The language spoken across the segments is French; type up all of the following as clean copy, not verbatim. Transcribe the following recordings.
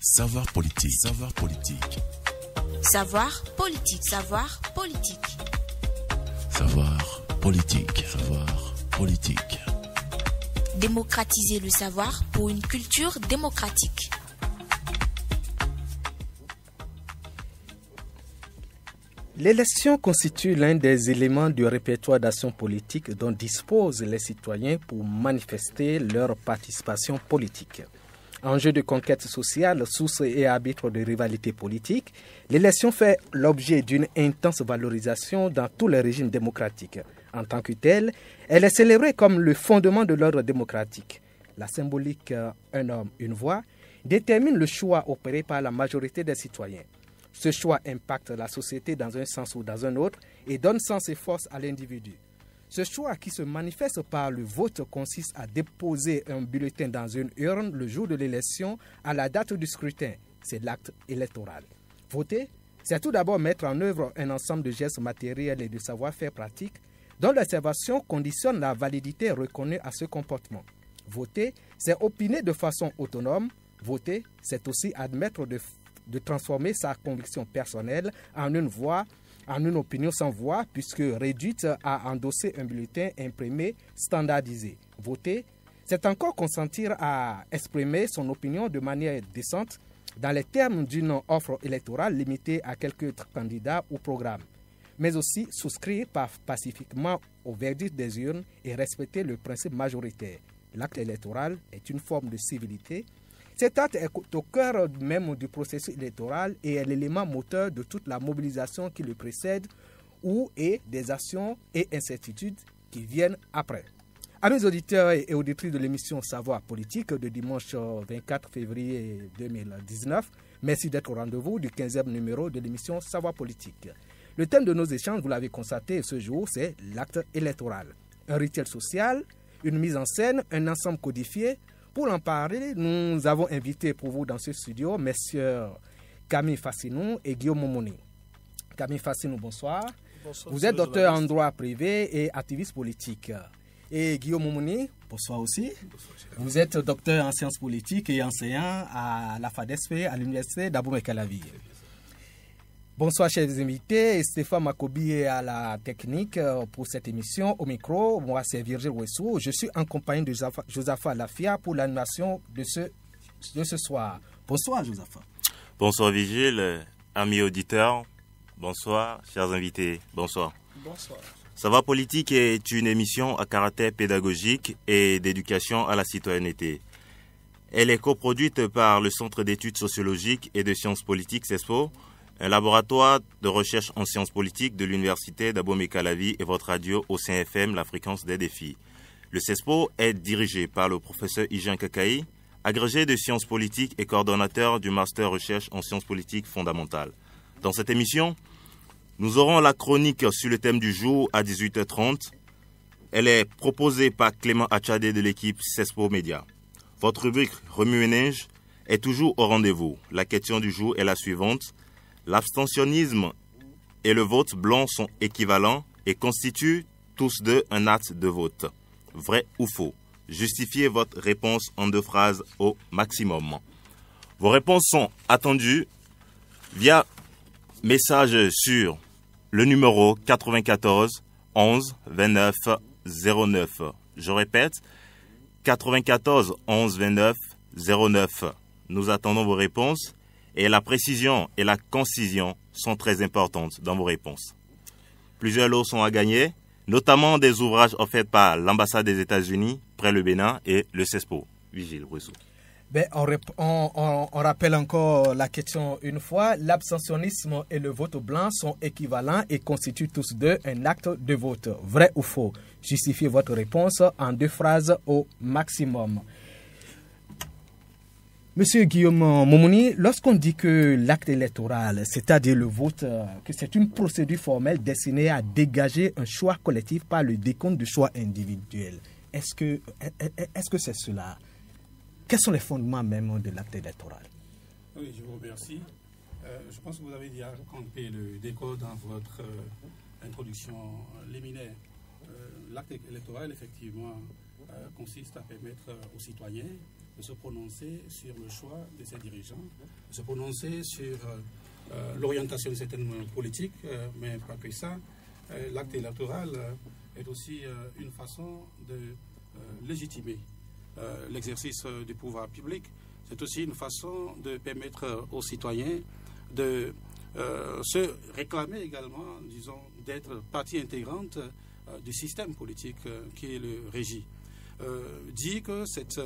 Savoir politique. Savoir politique. Savoir politique. Savoir politique. Savoir politique. Savoir politique. Démocratiser le savoir pour une culture démocratique. L'élection constitue l'un des éléments du répertoire d'action politique dont disposent les citoyens pour manifester leur participation politique. Enjeu de conquête sociale, source et arbitre de rivalité politique, l'élection fait l'objet d'une intense valorisation dans tous les régimes démocratiques. En tant que telle, elle est célébrée comme le fondement de l'ordre démocratique. La symbolique « un homme, une voix » détermine le choix opéré par la majorité des citoyens. Ce choix impacte la société dans un sens ou dans un autre et donne sens et force à l'individu. Ce choix qui se manifeste par le vote consiste à déposer un bulletin dans une urne le jour de l'élection à la date du scrutin. C'est l'acte électoral. Voter, c'est tout d'abord mettre en œuvre un ensemble de gestes matériels et de savoir-faire pratiques dont l'observation conditionne la validité reconnue à ce comportement. Voter, c'est opiner de façon autonome. Voter, c'est aussi admettre de transformer sa conviction personnelle en une voix, en une opinion sans voix, puisque réduite à endosser un bulletin imprimé standardisé. Voter, c'est encore consentir à exprimer son opinion de manière décente dans les termes d'une offre électorale limitée à quelques candidats ou programmes, mais aussi souscrire pacifiquement au verdict des urnes et respecter le principe majoritaire. L'acte électoral est une forme de civilité. Cet acte est au cœur même du processus électoral et est l'élément moteur de toute la mobilisation qui le précède ou et des actions et incertitudes qui viennent après. Amis auditeurs et auditrices de l'émission Savoir politique de dimanche 24 février 2019, merci d'être au rendez-vous du 15e numéro de l'émission Savoir politique. Le thème de nos échanges, vous l'avez constaté ce jour, c'est l'acte électoral. Un rituel social, une mise en scène, un ensemble codifié. Pour en parler, nous avons invité pour vous dans ce studio messieurs Camille Fassinou et Guillaume Momoni. Camille Fassinou, bonsoir. Bonsoir. Vous êtes docteur en droit privé et activiste politique. Et Guillaume Momoni, bonsoir aussi. Bonsoir, vous êtes docteur en sciences politiques et enseignant à la FADESP à l'université d'Abomey-Calavi. Bonsoir chers invités, Stéphane Makobi est à la technique pour cette émission. Au micro, moi c'est Virgile Wessou. Je suis en compagnie de Josaphat Lafia pour l'animation de ce soir. Bonsoir Josaphat. Bonsoir Virgile, amis auditeurs. Bonsoir chers invités. Bonsoir. Bonsoir. Savoir politique est une émission à caractère pédagogique et d'éducation à la citoyenneté. Elle est coproduite par le Centre d'études sociologiques et de sciences politiques CESPO, un laboratoire de recherche en sciences politiques de l'université d'Abomey-Calavi et votre radio au CFM, la fréquence des défis. Le CESPO est dirigé par le professeur Ijan Kakaï, agrégé de sciences politiques et coordonnateur du master recherche en sciences politiques fondamentales. Dans cette émission, nous aurons la chronique sur le thème du jour à 18h30. Elle est proposée par Clément Achadé de l'équipe CESPO Média. Votre rubrique Remue-Ménage est toujours au rendez-vous. La question du jour est la suivante. L'abstentionnisme et le vote blanc sont équivalents et constituent tous deux un acte de vote. Vrai ou faux? Justifiez votre réponse en 2 phrases au maximum. Vos réponses sont attendues via message sur le numéro 94 11 29 09. Je répète, 94 11 29 09. Nous attendons vos réponses. Et la précision et la concision sont très importantes dans vos réponses. Plusieurs lots sont à gagner, notamment des ouvrages offerts par l'ambassade des États-Unis près le Bénin et le CESPO. Vigile Rousseau. On rappelle encore la question une fois. L'abstentionnisme et le vote blanc sont équivalents et constituent tous deux un acte de vote. Vrai ou faux? Justifiez votre réponse en 2 phrases au maximum. Monsieur Guillaume Momoni, lorsqu'on dit que l'acte électoral, c'est-à-dire le vote, que c'est une procédure formelle destinée à dégager un choix collectif par le décompte du choix individuel, est-ce que c'est cela? Quels sont les fondements même de l'acte électoral? Oui, je vous remercie. Je pense que vous avez déjà campé le décor dans votre introduction liminaire. L'acte électoral, effectivement, consiste à permettre aux citoyens de se prononcer sur le choix de ses dirigeants, de se prononcer sur l'orientation de certaines politiques, mais pas que ça. L'acte électoral est aussi une façon de légitimer l'exercice du pouvoir public. C'est aussi une façon de permettre aux citoyens de se réclamer également, disons, d'être partie intégrante du système politique qui le régit. Dit que c'est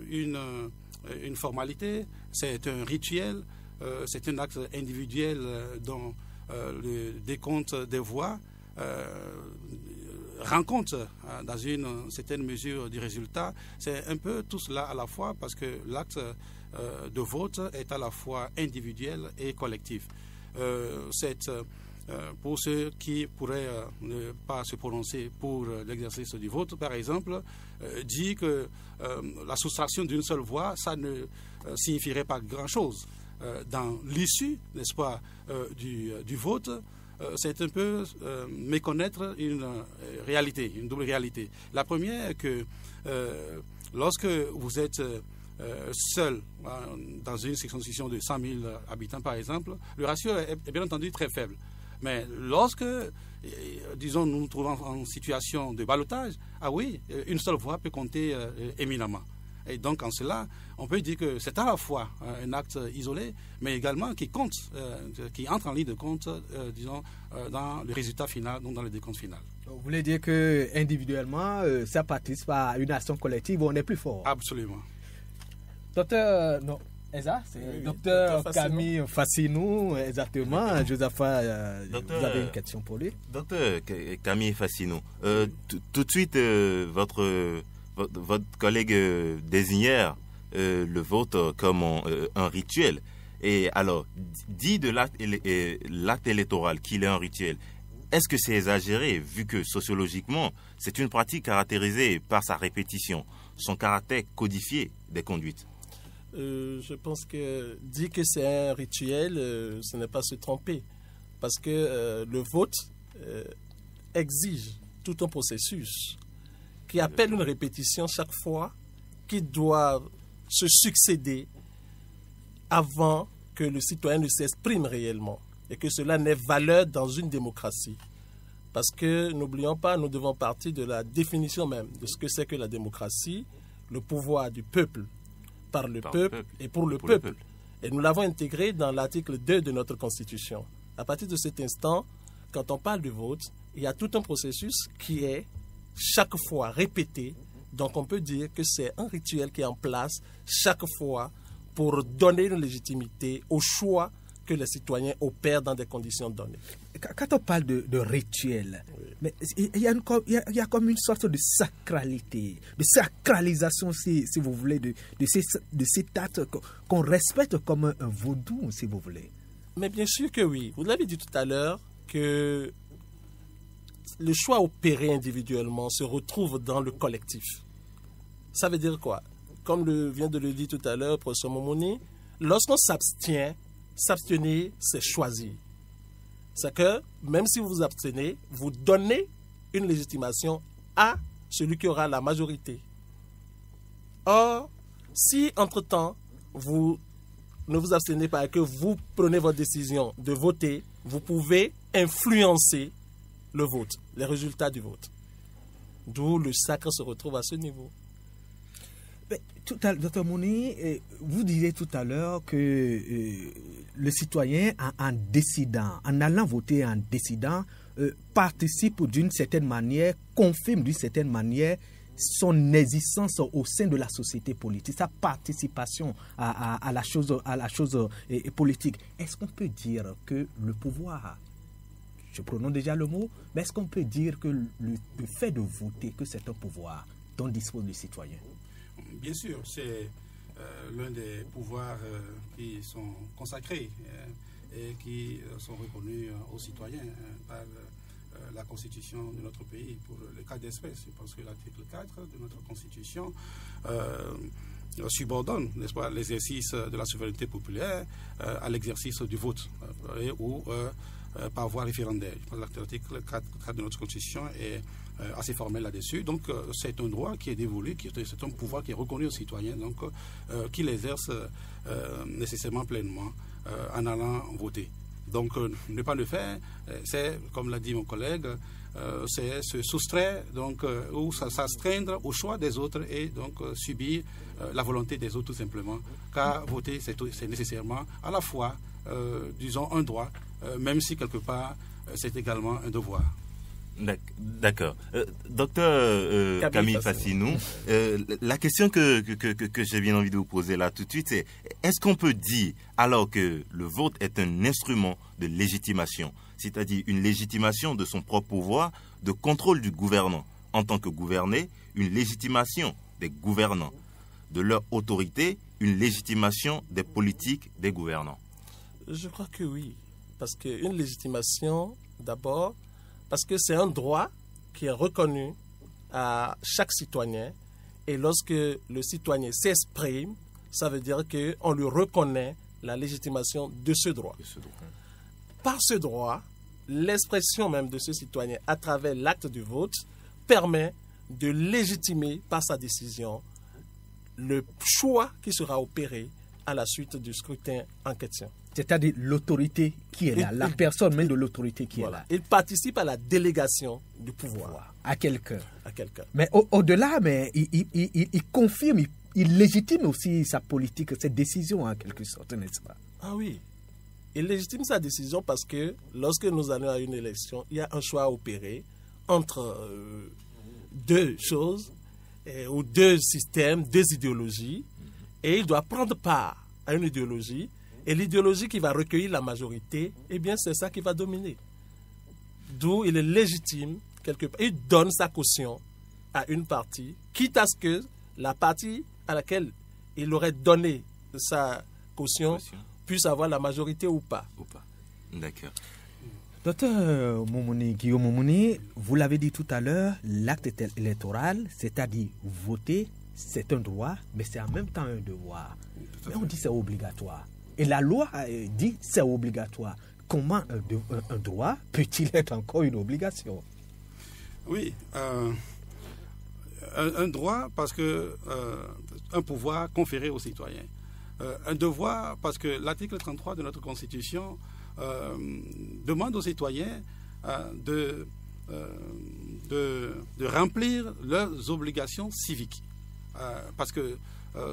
une formalité, c'est un rituel, c'est un acte individuel dont le décompte des voix rend compte dans une certaine mesure du résultat. C'est un peu tout cela à la fois parce que l'acte de vote est à la fois individuel et collectif. Pour ceux qui pourraient ne pas se prononcer pour l'exercice du vote, par exemple, dit que la soustraction d'une seule voix, ça ne signifierait pas grand-chose. Dans l'issue, n'est-ce pas, du vote, c'est un peu méconnaître une réalité, une double réalité. La première est que lorsque vous êtes seul dans une circonscription de 100 000 habitants, par exemple, le ratio est bien entendu très faible. Mais lorsque, disons, nous nous trouvons en situation de ballotage, ah oui, une seule voix peut compter éminemment. Et donc, en cela, on peut dire que c'est à la fois un acte isolé, mais également qui compte, qui entre en ligne de compte, disons, dans le résultat final, donc dans le décompte final. Vous voulez dire que individuellement, ça participe à une action collective où on est plus fort? Absolument. Docteur, non, c'est docteur Camille Fassinou, exactement. Josaphat, vous avez une question pour lui? Docteur Camille Fassinou, tout de suite, votre collègue désignait le vote comme un rituel. Et alors, dit de l'acte électoral qu'il est un rituel, est-ce que c'est exagéré, vu que sociologiquement, c'est une pratique caractérisée par sa répétition, son caractère codifié des conduites? Je pense que dire que c'est un rituel, ce n'est pas se tromper. Parce que le vote exige tout un processus qui appelle une répétition chaque fois, qui doit se succéder avant que le citoyen ne s'exprime réellement et que cela n'ait valeur dans une démocratie. Parce que, n'oublions pas, nous devons partir de la définition même de ce que c'est que la démocratie, le pouvoir du peuple, par le peuple et pour le peuple. Et nous l'avons intégré dans l'article 2 de notre Constitution. À partir de cet instant, quand on parle du vote, il y a tout un processus qui est chaque fois répété. Donc on peut dire que c'est un rituel qui est en place chaque fois pour donner une légitimité au choix que les citoyens opèrent dans des conditions données. Quand on parle de rituel, oui, mais il y a comme une sorte de sacralité, de sacralisation, si vous voulez, de cet acte qu'on respecte comme un vaudou, si vous voulez. Mais bien sûr que oui. Vous l'avez dit tout à l'heure que le choix opéré individuellement se retrouve dans le collectif. Ça veut dire quoi? Comme vient de le dire tout à l'heure, professeur Momoni, lorsqu'on s'abstient, s'abstenir, c'est choisir. C'est que même si vous vous abstenez, vous donnez une légitimation à celui qui aura la majorité. Or, si entre-temps, vous ne vous abstenez pas et que vous prenez votre décision de voter, vous pouvez influencer le vote, les résultats du vote. D'où le sacre se retrouve à ce niveau. Dr Mouni, vous disiez tout à l'heure que le citoyen, en décidant, en allant voter, en décidant, participe d'une certaine manière, confirme d'une certaine manière son existence au sein de la société politique, sa participation à la chose politique. Est-ce qu'on peut dire que le pouvoir, je prononce déjà le mot, mais est-ce qu'on peut dire que le fait de voter, que c'est un pouvoir dont dispose le citoyen? Bien sûr, c'est l'un des pouvoirs qui sont consacrés et qui sont reconnus aux citoyens par la Constitution de notre pays. Pour le cas d'espèce, je pense que l'article 4 de notre Constitution subordonne, n'est-ce pas, l'exercice de la souveraineté populaire à l'exercice du vote, ou par voie référendaire. L'article 4 de notre Constitution est assez formel là-dessus. Donc, c'est un droit qui est dévolu, c'est un pouvoir qui est reconnu aux citoyens, donc qui l'exerce nécessairement pleinement en allant voter. Donc, ne pas le faire, c'est, comme l'a dit mon collègue, c'est se soustraire donc, ou s'astreindre au choix des autres et donc subir la volonté des autres tout simplement. Car voter, c'est nécessairement à la fois, disons, un droit, même si quelque part, c'est également un devoir. D'accord. Docteur Camille Fassinou, la question que j'ai bien envie de vous poser là tout de suite, c'est est-ce qu'on peut dire, alors que le vote est un instrument de légitimation, c'est-à-dire une légitimation de son propre pouvoir, de contrôle du gouvernant en tant que gouverné, une légitimation des gouvernants, de leur autorité, une légitimation des politiques des gouvernants? Je crois que oui, parce qu'une légitimation, d'abord, parce que c'est un droit qui est reconnu à chaque citoyen. Et lorsque le citoyen s'exprime, ça veut dire qu'on lui reconnaît la légitimation de ce droit. Par ce droit, l'expression même de ce citoyen à travers l'acte du vote permet de légitimer par sa décision le choix qui sera opéré à la suite du scrutin en question. C'est-à-dire l'autorité qui est là, la personne même de l'autorité qui est là. Il participe à la délégation du pouvoir. À quelqu'un. À quelqu'un. Mais au-delà, mais il confirme, il légitime aussi sa politique, ses décisions en quelque sorte, n'est-ce pas? Ah oui. Il légitime sa décision parce que lorsque nous allons à une élection, il y a un choix à opérer entre deux choses, ou deux systèmes, deux idéologies, et il doit prendre part à une idéologie. Et l'idéologie qui va recueillir la majorité, eh bien, c'est ça qui va dominer. D'où il est légitime, quelque part. Il donne sa caution à une partie, quitte à ce que la partie à laquelle il aurait donné sa caution puisse avoir la majorité ou pas. D'accord. Docteur Guillaume Moumouni, vous l'avez dit tout à l'heure, l'acte électoral, c'est-à-dire voter, c'est un droit, mais c'est en même temps un devoir. Mais on dit c'est obligatoire. Et la loi dit c'est obligatoire. Comment un droit peut-il être encore une obligation? Oui, un droit parce que un pouvoir conféré aux citoyens. Un devoir parce que l'article 33 de notre Constitution demande aux citoyens de remplir leurs obligations civiques. Parce que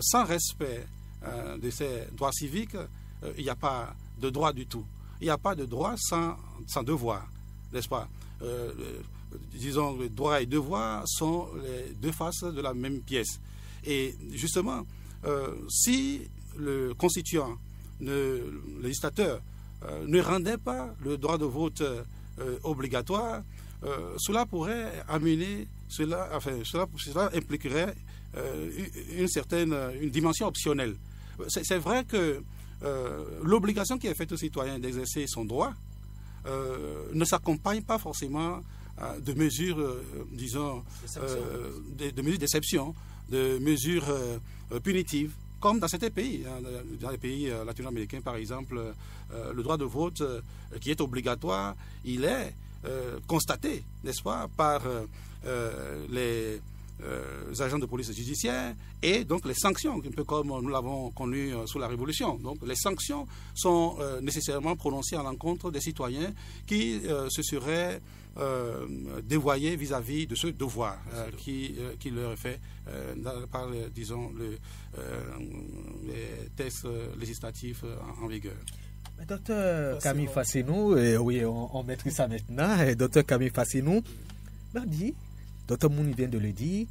sans respect de ces droits civiques, il n'y a pas de droit du tout. Il n'y a pas de droit sans devoir, n'est-ce pas? Disons, le droit et le devoir sont les deux faces de la même pièce. Et justement, si le constituant, le législateur, ne rendait pas le droit de vote obligatoire, cela pourrait amener, cela impliquerait une dimension optionnelle. C'est vrai que l'obligation qui est faite aux citoyens d'exercer son droit ne s'accompagne pas forcément de mesures, disons, de mesures d'exception, de mesures punitives, comme dans certains pays. Dans les pays latino-américains, par exemple, le droit de vote qui est obligatoire, il est constaté, n'est-ce pas, par les agents de police judiciaire et donc les sanctions, un peu comme nous l'avons connu sous la Révolution. Donc les sanctions sont nécessairement prononcées à l'encontre des citoyens qui se seraient dévoyés vis-à-vis de ce devoir qui leur est fait par, disons, les textes législatifs en vigueur. Docteur Camille Fassinou, oui, on maîtrise ça maintenant. Docteur Camille Fassinou, dit, Docteur Mouni vient de le dire,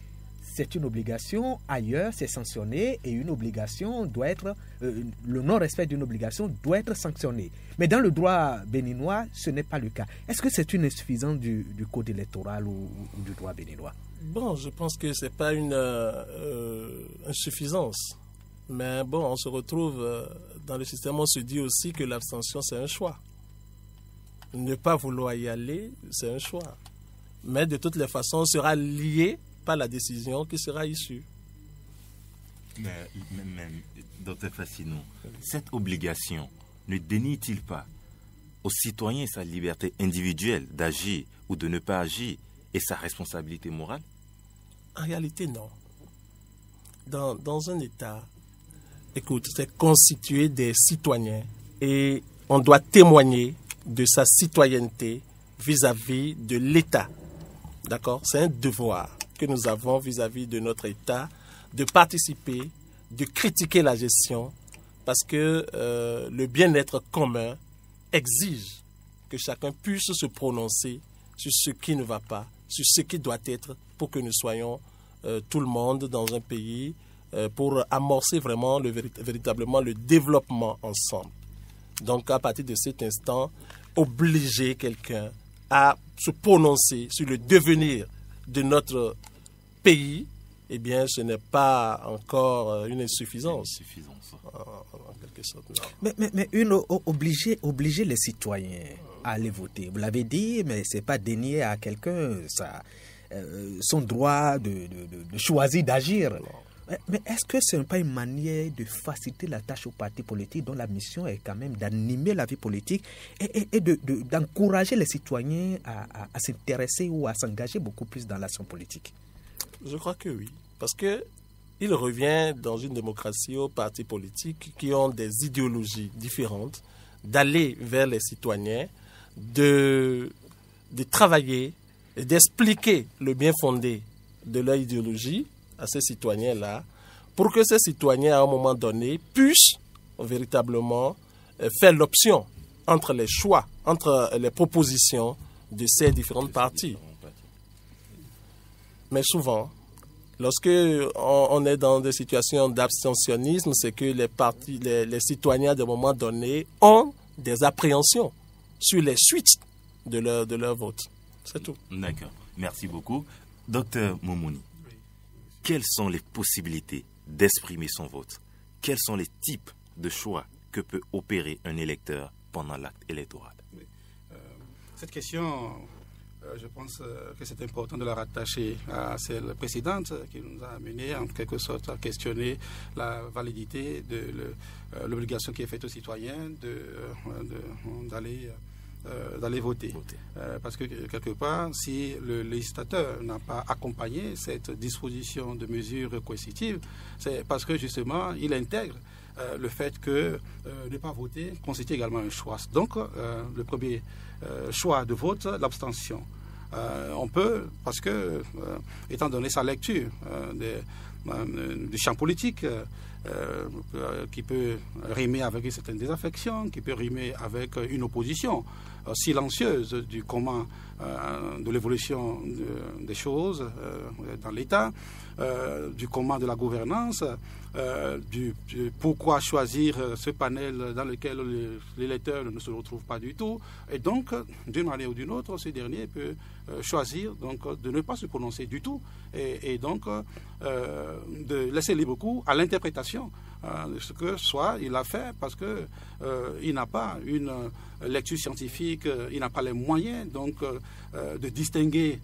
c'est une obligation, ailleurs c'est sanctionné et une obligation doit être, le non-respect d'une obligation doit être sanctionné. Mais dans le droit béninois, ce n'est pas le cas. Est-ce que c'est une insuffisance du code électoral ou du droit béninois? Bon, je pense que ce n'est pas une insuffisance. Mais bon, on se retrouve dans le système, on se dit aussi que l'abstention c'est un choix. Ne pas vouloir y aller, c'est un choix. Mais de toutes les façons, on sera lié par la décision qui sera issue. Mais docteur Fassinou, cette obligation ne dénie-t-il pas aux citoyens sa liberté individuelle d'agir ou de ne pas agir et sa responsabilité morale? En réalité, non. Dans un État, écoute, c'est constitué des citoyens et on doit témoigner de sa citoyenneté vis-à-vis de l'État. D'accord? C'est un devoir que nous avons vis-à-vis de notre État de participer, de critiquer la gestion parce que le bien-être commun exige que chacun puisse se prononcer sur ce qui ne va pas, sur ce qui doit être pour que nous soyons tout le monde dans un pays pour amorcer vraiment véritablement le développement ensemble. Donc à partir de cet instant, obliger quelqu'un à se prononcer sur le devenir de notre pays, eh bien ce n'est pas encore une insuffisance. En quelque sorte, non. Mais obliger les citoyens à aller voter. Vous l'avez dit, mais ce n'est pas dénier à quelqu'un son droit de choisir d'agir. Mais est-ce que ce n'est pas une manière de faciliter la tâche aux partis politiques dont la mission est quand même d'animer la vie politique et d'encourager les citoyens à s'intéresser ou à s'engager beaucoup plus dans l'action politique? Je crois que oui. Parce que il revient dans une démocratie aux partis politiques qui ont des idéologies différentes d'aller vers les citoyens, de travailler et d'expliquer le bien fondé de leur idéologie à ces citoyens-là, pour que ces citoyens, à un moment donné, puissent véritablement faire l'option entre les choix, entre les propositions de ces différentes parties. Mais souvent, lorsque on est dans des situations d'abstentionnisme, c'est que les citoyens, à un moment donné, ont des appréhensions sur les suites de leur vote. C'est tout. D'accord. Merci beaucoup. Docteur Momouni, quelles sont les possibilités d'exprimer son vote? Quels sont les types de choix que peut opérer un électeur pendant l'acte électoral? Oui. Cette question, je pense que c'est important de la rattacher à celle précédente qui nous a amené en quelque sorte à questionner la validité de l'obligation qui est faite aux citoyens d'aller voter. Parce que quelque part, si le législateur n'a pas accompagné cette disposition de mesures coercitives, c'est parce que justement il intègre le fait que ne pas voter constitue également un choix. Donc le premier choix de vote, l'abstention. On peut, parce que étant donné sa lecture du champ politique, qui peut rimer avec une certaine désaffection, qui peut rimer avec une opposition silencieuse du comment de l'évolution des choses dans l'État, du comment de la gouvernance, du pourquoi choisir ce panel dans lequel l'électeur ne se retrouve pas du tout. Et donc, d'une manière ou d'une autre, ce dernier peut choisir donc, de ne pas se prononcer du tout et donc de laisser libre cours à l'interprétation de ce que soit il a fait parce que il n'a pas une lecture scientifique, il n'a pas les moyens donc de distinguer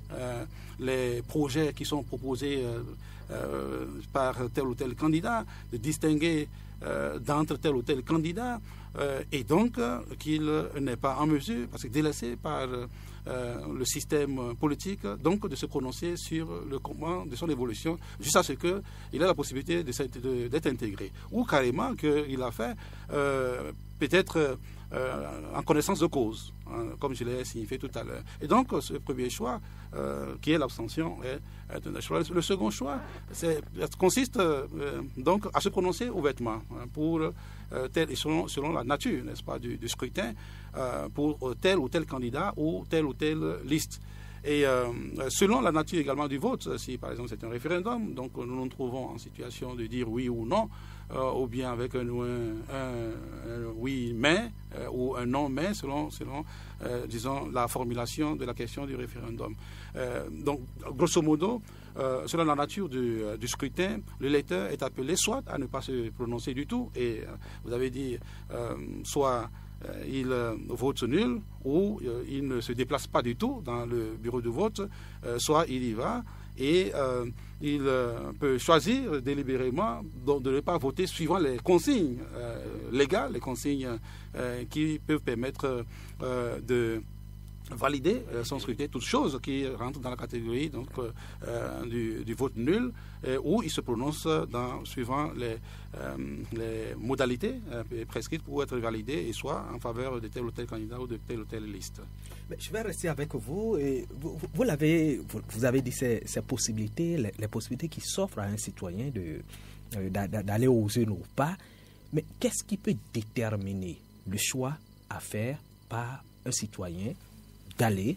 les projets qui sont proposés par tel ou tel candidat, de distinguer d'entre tel ou tel candidat et donc qu'il n'est pas en mesure, parce que délaissé par le système politique, donc de se prononcer sur le comment de son évolution, jusqu'à ce qu'il ait la possibilité d'être intégré. Ou carrément qu'il a fait peut-être en connaissance de cause, hein, comme je l'ai signifié tout à l'heure. Et donc, ce premier choix, qui est l'abstention, est un choix. Le second choix consiste donc à se prononcer ouvertement hein, pour tel, et selon la nature, n'est-ce pas, du scrutin, pour tel ou tel candidat ou telle liste. Et selon la nature également du vote, si par exemple c'est un référendum, donc nous nous trouvons en situation de dire oui ou non, ou bien avec un oui mais ou un non mais selon disons la formulation de la question du référendum. Donc grosso modo, selon la nature du scrutin, l'électeur est appelé soit à ne pas se prononcer du tout, et vous avez dit soit il vote nul, ou il ne se déplace pas du tout dans le bureau de vote, soit il y va et il peut choisir délibérément de ne pas voter suivant les consignes légales, les consignes qui peuvent permettre de valider sans scruter toutes choses qui rentrent dans la catégorie donc, du vote nul, où il se prononce suivant les modalités prescrites pour être validé, et soit en faveur de tel ou tel candidat ou de telle ou telle liste. Mais je vais rester avec vous. Et vous avez dit ces possibilités, les possibilités qui s'offrent à un citoyen d'aller aux urnes ou pas. Mais qu'est-ce qui peut déterminer le choix à faire par un citoyen d'aller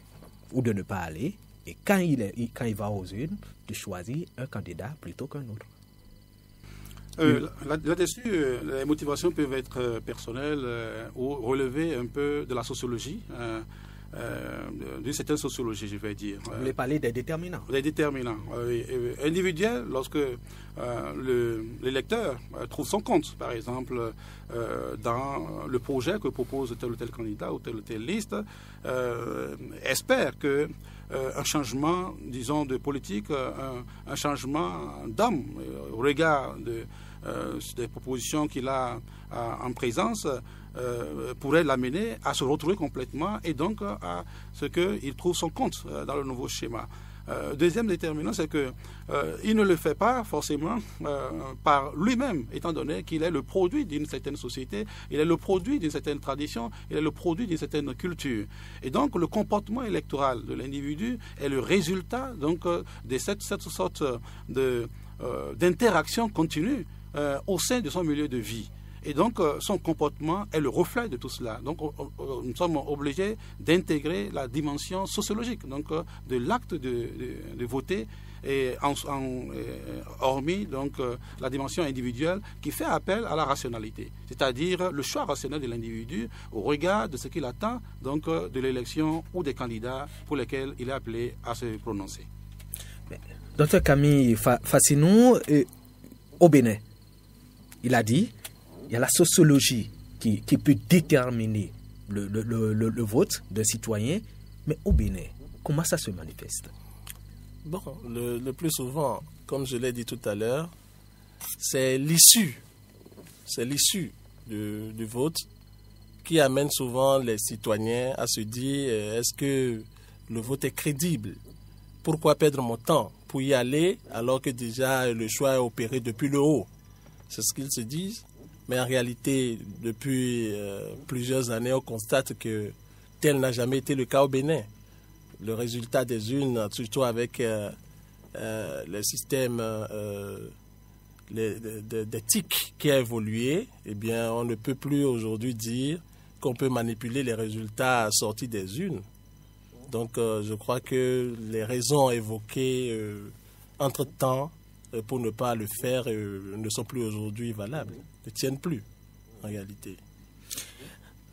ou de ne pas aller, et quand il va aux urnes, de choisir un candidat plutôt qu'un autre? Là-dessus, les motivations peuvent être personnelles ou relever un peu de la sociologie, d'une certaine sociologie, je vais dire. Vous voulez parler des déterminants? Les déterminants individuels, lorsque l'électeur trouve son compte, par exemple, dans le projet que propose tel ou tel candidat ou telle liste, espère que un changement, disons, de politique, un changement d'âme au regard des propositions qu'il a en présence, pourrait l'amener à se retrouver complètement et donc à ce qu'il trouve son compte dans le nouveau schéma. Deuxième déterminant, c'est qu'il ne le fait pas forcément par lui-même, étant donné qu'il est le produit d'une certaine société, il est le produit d'une certaine tradition, il est le produit d'une certaine culture. Et donc le comportement électoral de l'individu est le résultat donc, de cette sorte d'interaction continue au sein de son milieu de vie. Et donc, son comportement est le reflet de tout cela. Donc, nous sommes obligés d'intégrer la dimension sociologique, donc de l'acte de voter, et hormis donc la dimension individuelle qui fait appel à la rationalité, c'est-à-dire le choix rationnel de l'individu au regard de ce qu'il attend donc de l'élection ou des candidats pour lesquels il est appelé à se prononcer. Dr Camille Fassinou, au Bénin, il a dit il y a la sociologie qui peut déterminer le vote d'un citoyen, mais au Bénin, comment ça se manifeste? Bon, le plus souvent, comme je l'ai dit tout à l'heure, c'est l'issue du vote qui amène souvent les citoyens à se dire est-ce que le vote est crédible? Pourquoi perdre mon temps pour y aller alors que déjà le choix est opéré depuis le haut? C'est ce qu'ils se disent. Mais en réalité, depuis plusieurs années, on constate que tel n'a jamais été le cas au Bénin. Le résultat des urnes, surtout avec le système d'éthique qui a évolué, eh bien, on ne peut plus aujourd'hui dire qu'on peut manipuler les résultats sortis des urnes. Donc, je crois que les raisons évoquées entre-temps pour ne pas le faire ne sont plus aujourd'hui valables, ne tiennent plus en réalité.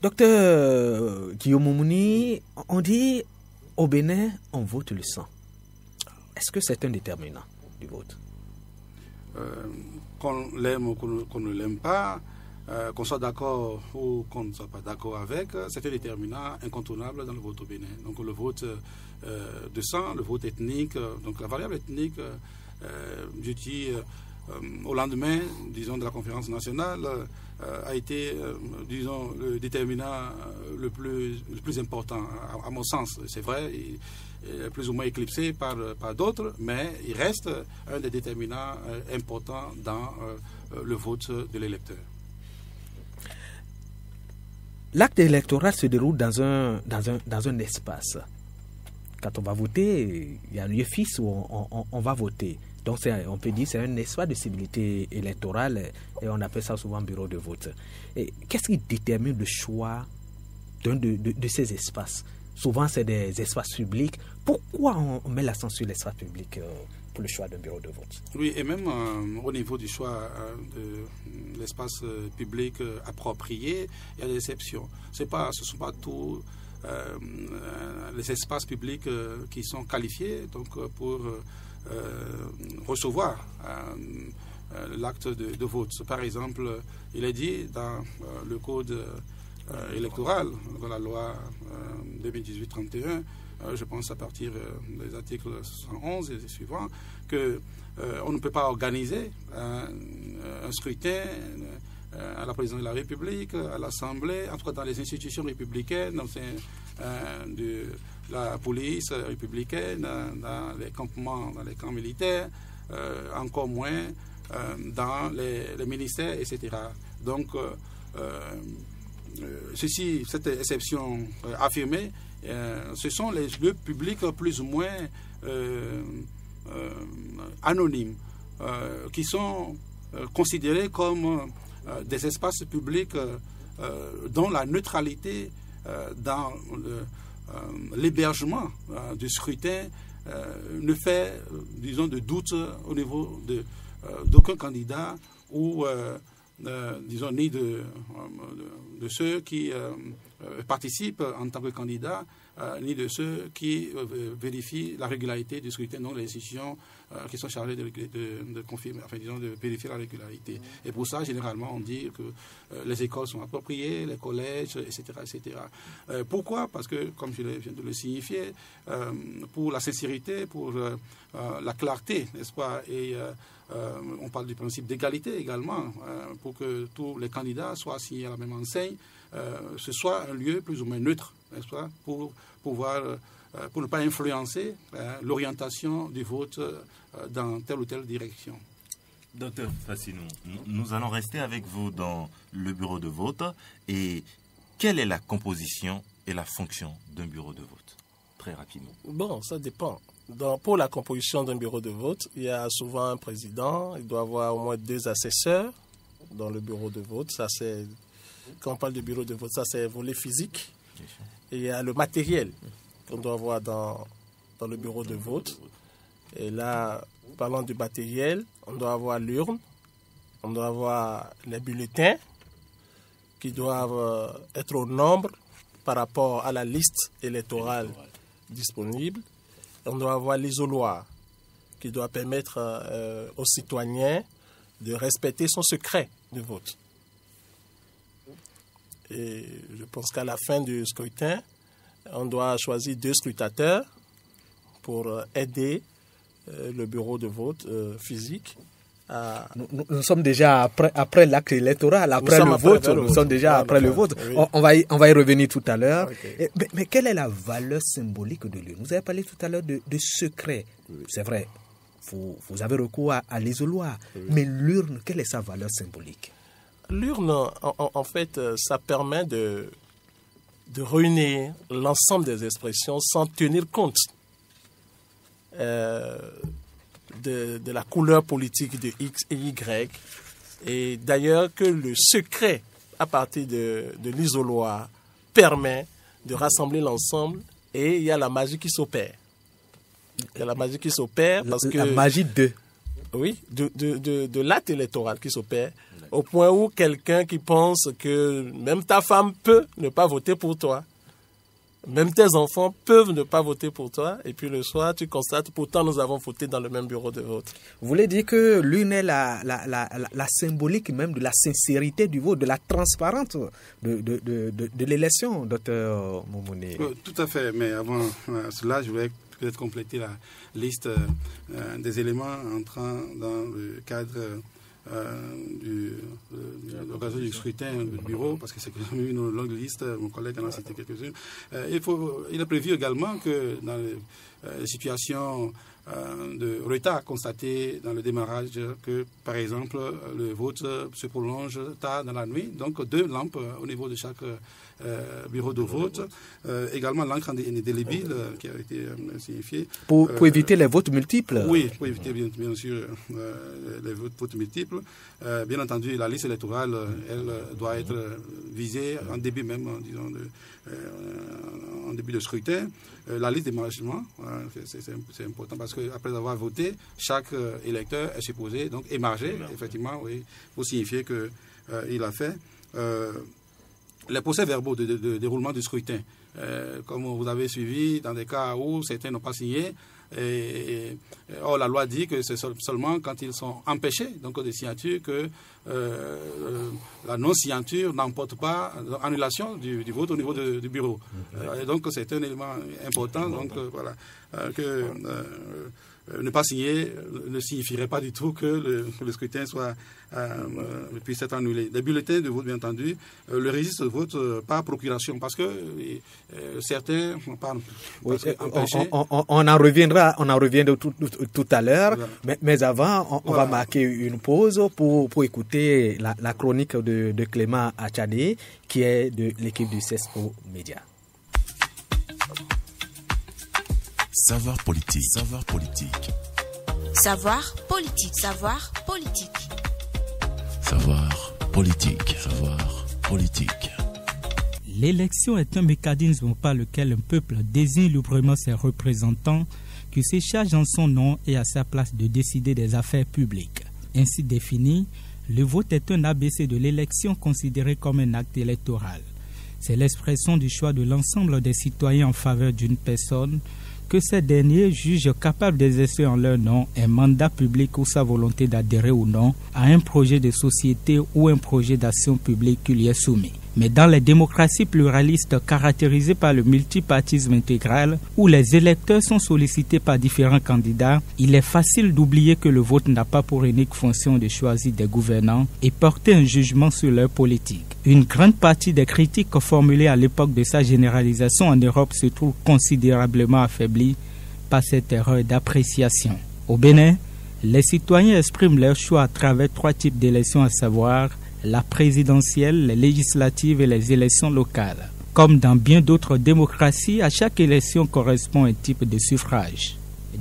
Docteur Guillaume Moumouni, on dit au Bénin, on vote le sang. Est-ce que c'est un déterminant du vote? Qu'on l'aime ou qu'on ne l'aime pas, qu'on soit d'accord ou qu'on ne soit pas d'accord avec, c'est un déterminant incontournable dans le vote au Bénin. Donc le vote de sang, le vote ethnique, donc la variable ethnique, je dis au lendemain, disons, de la conférence nationale, a été, disons, le déterminant le plus important, à mon sens. C'est vrai, il est plus ou moins éclipsé par d'autres, mais il reste un des déterminants importants dans le vote de l'électeur. L'acte électoral se déroule dans un espace. Quand on va voter, il y a un lieu fixe où on va voter. Donc on peut dire que c'est un espace de civilité électorale et on appelle ça souvent bureau de vote. Et qu'est-ce qui détermine le choix de ces espaces? Souvent c'est des espaces publics. Pourquoi on met l'accent sur l'espace public pour le choix d'un bureau de vote? Oui, et même au niveau du choix de l'espace public approprié, il y a des exceptions. Ce ne sont pas tous les espaces publics qui sont qualifiés donc, pour recevoir l'acte de vote. Par exemple, il est dit dans le code électoral, dans la loi 2018-31, je pense à partir des articles 111 et suivants, qu'on ne peut pas organiser un scrutin à la présidence de la République, à l'Assemblée, en tout cas dans les institutions républicaines, de la police républicaine, dans les campements, dans les camps militaires, encore moins dans les ministères, etc. Donc, cette exception affirmée, ce sont les lieux publics plus ou moins anonymes, qui sont considérés comme des espaces publics dont la neutralité dans l'hébergement du scrutin ne fait, disons, de doute au niveau d'aucun candidat ou, disons, ni de ceux qui participent en tant que candidats, ni de ceux qui vérifient la régularité du scrutin, donc les institutions qui sont chargées de confirmer, enfin, disons, de vérifier la régularité. Et pour ça, généralement, on dit que les écoles sont appropriées, les collèges, etc. etc. Pourquoi ? Parce que, comme je viens de le signifier, pour la sincérité, pour la clarté, n'est-ce pas, et on parle du principe d'égalité également, pour que tous les candidats soient assignés à la même enseigne, ce soit un lieu plus ou moins neutre, n'est-ce pas, pour ne pas influencer l'orientation du vote dans telle ou telle direction. Docteur Fassinou, nous allons rester avec vous dans le bureau de vote. Et quelle est la composition et la fonction d'un bureau de vote? Très rapidement. Bon, ça dépend. Pour la composition d'un bureau de vote, il y a souvent un président, il doit avoir au moins 2 assesseurs dans le bureau de vote. Ça, c'est, quand on parle de bureau de vote, ça c'est le volet physique. Et il y a le matériel qu'on doit avoir dans le bureau de vote. Et là, parlant du matériel, on doit avoir l'urne, on doit avoir les bulletins qui doivent être au nombre par rapport à la liste électorale disponible. On doit avoir l'isoloir qui doit permettre aux citoyens de respecter son secret de vote. Et je pense qu'à la fin du scrutin, on doit choisir 2 scrutateurs pour aider le bureau de vote physique. Nous sommes déjà après l'acte électoral, après le vote. Nous sommes déjà après le vote. Oui. On va y revenir tout à l'heure. Okay. Mais quelle est la valeur symbolique de l'urne? Vous avez parlé tout à l'heure de secret. Oui. C'est vrai, vous avez recours à l'isoloir. Oui. Mais l'urne, quelle est sa valeur symbolique? L'urne, en fait, ça permet de réunir l'ensemble des expressions sans tenir compte de la couleur politique de X et Y. Et d'ailleurs que le secret à partir de l'isoloir permet de rassembler l'ensemble, et il y a la magie qui s'opère. Il y a la magie qui s'opère parce que... La magie de... Oui, de l'acte électoral qui s'opère, au point où quelqu'un qui pense que même ta femme peut ne pas voter pour toi, même tes enfants peuvent ne pas voter pour toi, et puis le soir, tu constates, pourtant nous avons voté dans le même bureau de vote. Vous voulez dire que l'une est la symbolique même de la sincérité du vote, de la transparence de l'élection, docteur Momone? Tout à fait, mais avant cela, je voulais peut-être compléter la liste des éléments entrant dans le cadre de l'occasion du scrutin du bureau, parce que c'est une longue liste, mon collègue en a cité quelques-unes. Il est prévu également que dans les situations de retard constaté dans le démarrage, que par exemple le vote se prolonge tard dans la nuit, donc 2 lampes au niveau de chaque bureau de vote, également l'encre indélébile qui a été signifiée. Pour éviter les votes multiples? Oui, pour éviter bien sûr les votes multiples. Bien entendu, la liste électorale, elle doit être visée en début même, disons, en début de scrutin. La liste d'émargement, c'est important parce qu'après avoir voté, chaque électeur est supposé donc émarger, effectivement, oui, pour signifier qu'il a fait. Les procès-verbaux de déroulement du scrutin, comme vous avez suivi, dans des cas où certains n'ont pas signé, Or, la loi dit que c'est seulement quand ils sont empêchés donc, de signature que la non-signature n'emporte pas annulation du vote au niveau du bureau. Et donc, c'est un élément important. Donc, voilà, que ne pas signer ne signifierait pas du tout que le scrutin puisse être annulé. Les bulletins de vote, bien entendu, le registre de vote par procuration, parce que certains parlent. On en reviendra tout à l'heure, mais avant, on va marquer une pause pour écouter la chronique de Clément Achadé, qui est de l'équipe du CESPO Média. Savoir politique. Savoir politique. Savoir politique. Savoir politique. Savoir politique. Savoir politique. L'élection est un mécanisme par lequel un peuple désigne librement ses représentants qui se chargent en son nom et à sa place de décider des affaires publiques. Ainsi défini, le vote est un ABC de l'élection considéré comme un acte électoral. C'est l'expression du choix de l'ensemble des citoyens en faveur d'une personne que ces derniers jugent capables d'exercer en leur nom un mandat public ou sa volonté d'adhérer ou non à un projet de société ou un projet d'action publique qui lui est soumis. Mais dans les démocraties pluralistes caractérisées par le multipartisme intégral, où les électeurs sont sollicités par différents candidats, il est facile d'oublier que le vote n'a pas pour unique fonction de choisir des gouvernants et porter un jugement sur leur politique. Une grande partie des critiques formulées à l'époque de sa généralisation en Europe se trouvent considérablement affaiblies par cette erreur d'appréciation. Au Bénin, les citoyens expriment leur choix à travers 3 types d'élections, à savoir la présidentielle, les législatives et les élections locales. Comme dans bien d'autres démocraties, à chaque élection correspond un type de suffrage.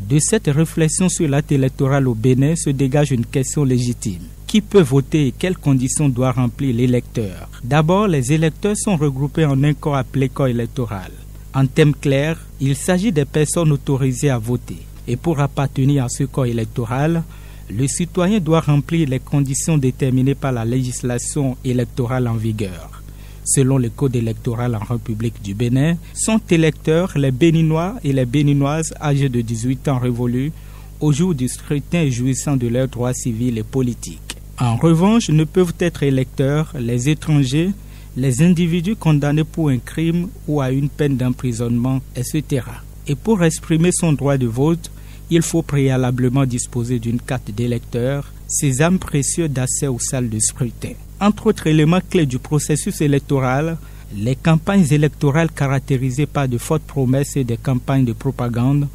De cette réflexion sur l'acte électoral au Bénin se dégage une question légitime. Qui peut voter et quelles conditions doit remplir l'électeur? D'abord, les électeurs sont regroupés en un corps appelé corps électoral. En termes clairs, il s'agit des personnes autorisées à voter. Et pour appartenir à ce corps électoral, le citoyen doit remplir les conditions déterminées par la législation électorale en vigueur. Selon le code électoral en République du Bénin, sont électeurs les Béninois et les Béninoises âgés de 18 ans révolus au jour du scrutin et jouissant de leurs droits civils et politiques. En revanche, ne peuvent être électeurs les étrangers, les individus condamnés pour un crime ou à une peine d'emprisonnement, etc. Et pour exprimer son droit de vote, il faut préalablement disposer d'une carte d'électeur, sésame précieux d'accès aux salles de scrutin. Entre autres éléments clés du processus électoral, les campagnes électorales caractérisées par de fortes promesses et des campagnes de propagande,